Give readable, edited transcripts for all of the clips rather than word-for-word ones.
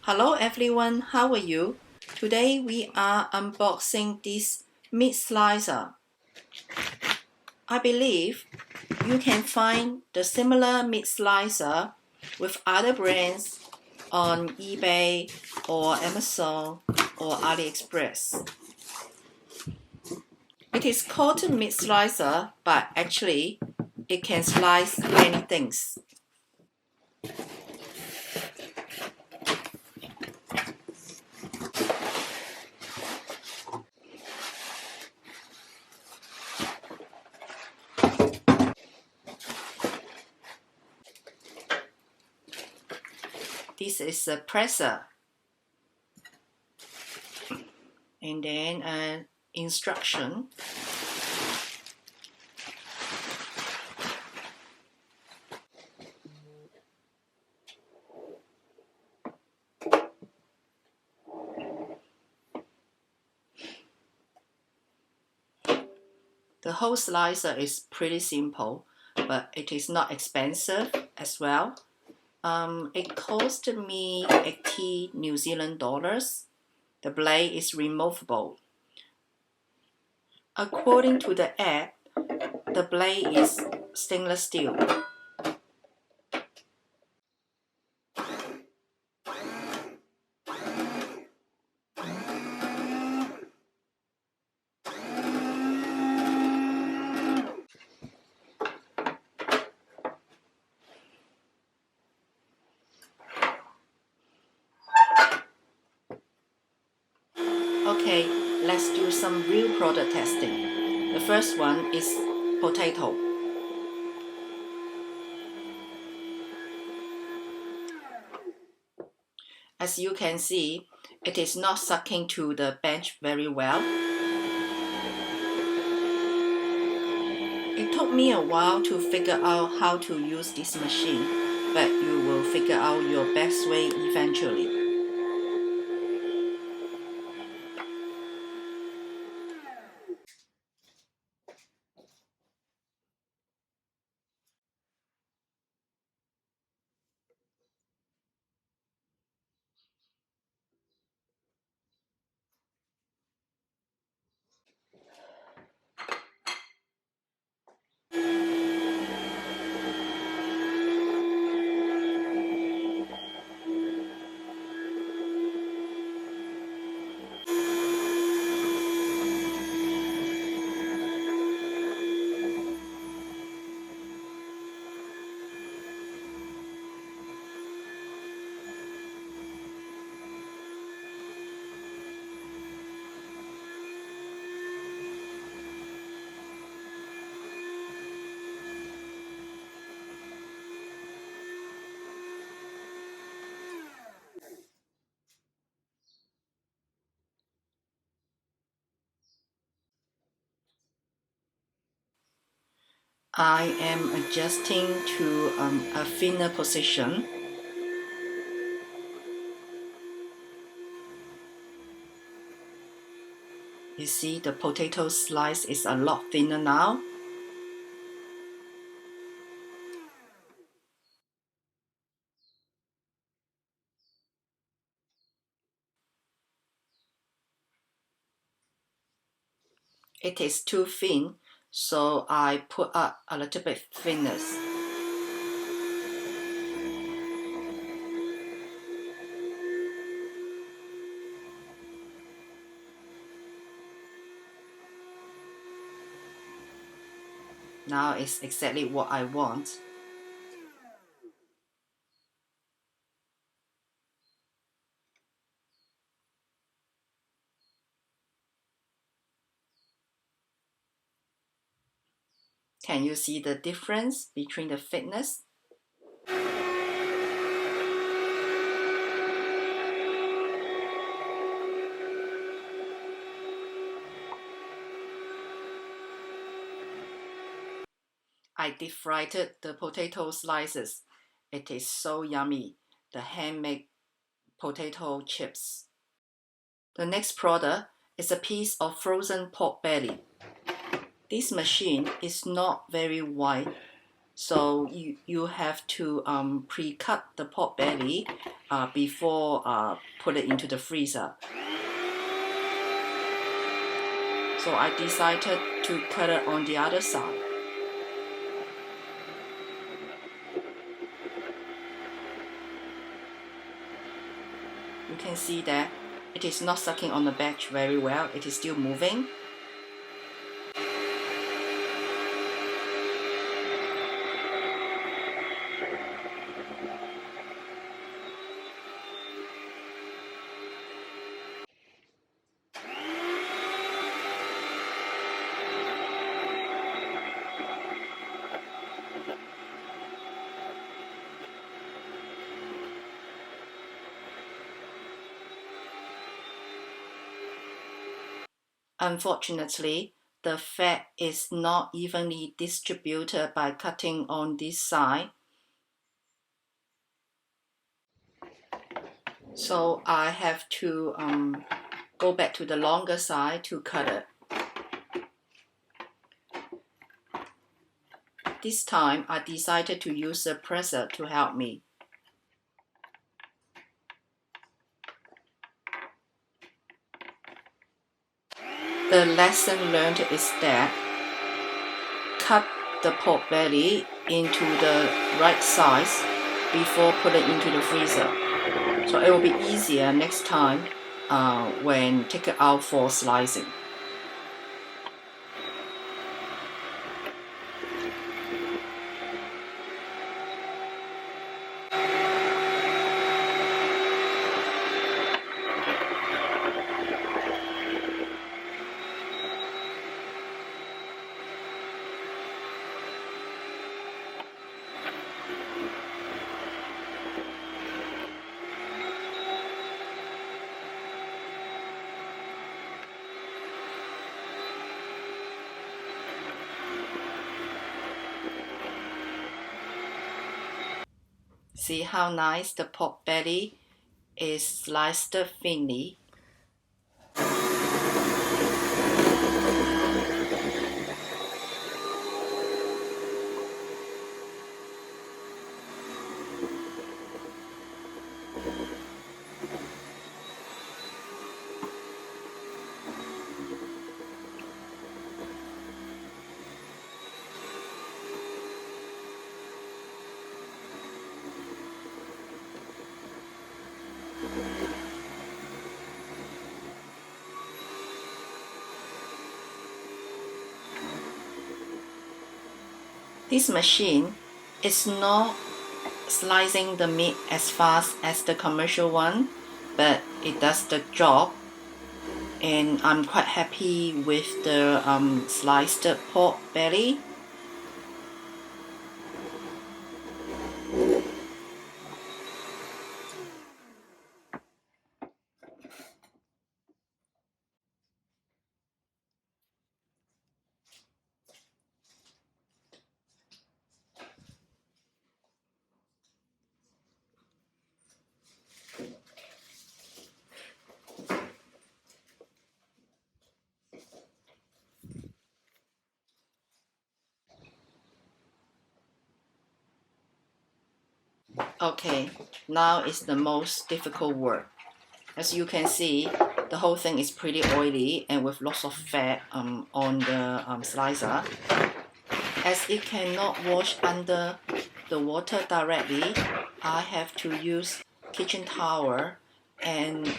Hello everyone, how are you? Today we are unboxing this meat slicer. I believe you can find the similar meat slicer with other brands on eBay or Amazon or AliExpress. It is called a meat slicer, but actually it can slice many things. This is a presser, and then an instruction. The whole slicer is pretty simple, but it is not expensive as well. It cost me 80 New Zealand dollars. The blade is removable. According to the app, the blade is stainless steel. Okay, let's do some real product testing. The first one is potato. As you can see, it is not sucking to the bench very well. It took me a while to figure out how to use this machine, but you will figure out your best way eventually. I am adjusting to a thinner position. You see the potato slice is a lot thinner now. It is too thin, so I put up a little bit thinness. Now it's exactly what I want. Can you see the difference between the thickness? I deep fried the potato slices. It is so yummy, the handmade potato chips. The next product is a piece of frozen pork belly. This machine is not very wide, So you have to pre-cut the pork belly before put it into the freezer. So I decided to cut it on the other side. You can see that it is not sucking on the batch very well. It is still moving. Unfortunately, the fat is not evenly distributed by cutting on this side. So I have to go back to the longer side to cut it. This time I decided to use a presser to help me. The lesson learned is that cut the pork belly into the right size before putting it into the freezer. So it will be easier next time when take it out for slicing. See how nice the pork belly is sliced thinly. This machine is not slicing the meat as fast as the commercial one, but it does the job, and I'm quite happy with the sliced pork belly. Okay, now is the most difficult work. As you can see, the whole thing is pretty oily and with lots of fat on the slicer. As it cannot wash under the water directly, I have to use kitchen towel and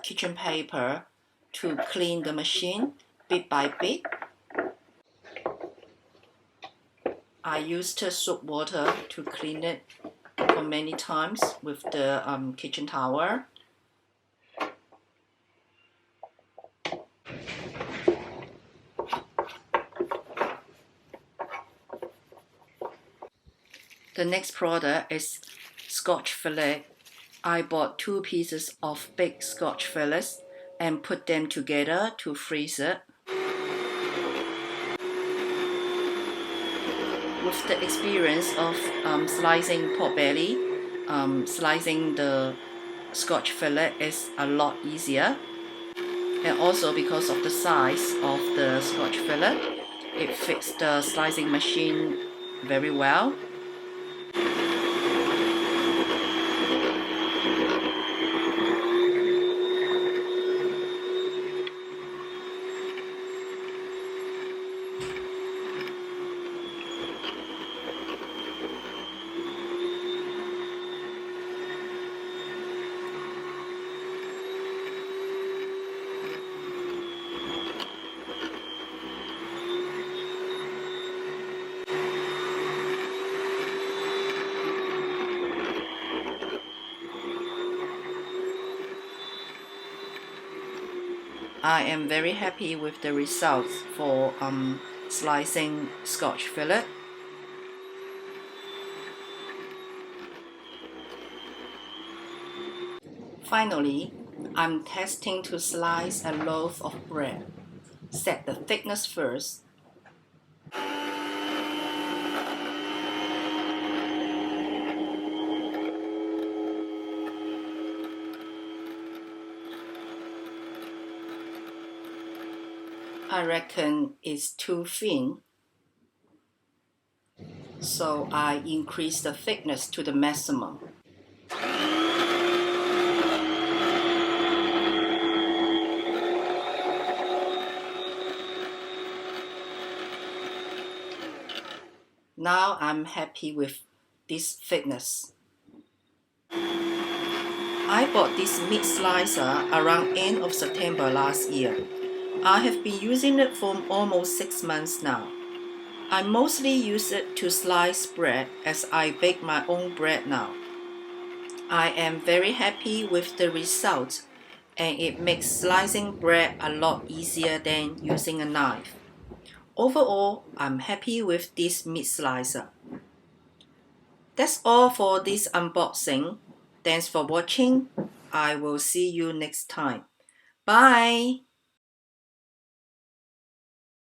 kitchen paper to clean the machine bit by bit. I used soap water to clean it for many times with the kitchen towel. The next product is Scotch Fillet. I bought 2 pieces of big Scotch fillets and put them together to freeze it. With the experience of slicing pork belly, slicing the Scotch fillet is a lot easier. And also because of the size of the Scotch fillet, it fits the slicing machine very well. I am very happy with the results for slicing Scotch fillet. Finally, I'm testing to slice a loaf of bread. Set the thickness first. I reckon it's too thin, so I increase the thickness to the maximum. Now I'm happy with this thickness. I bought this meat slicer around end of September last year. I have been using it for almost 6 months now. I mostly use it to slice bread as I bake my own bread now. I am very happy with the result, and it makes slicing bread a lot easier than using a knife. Overall, I'm happy with this meat slicer. That's all for this unboxing. Thanks for watching. I will see you next time. Bye!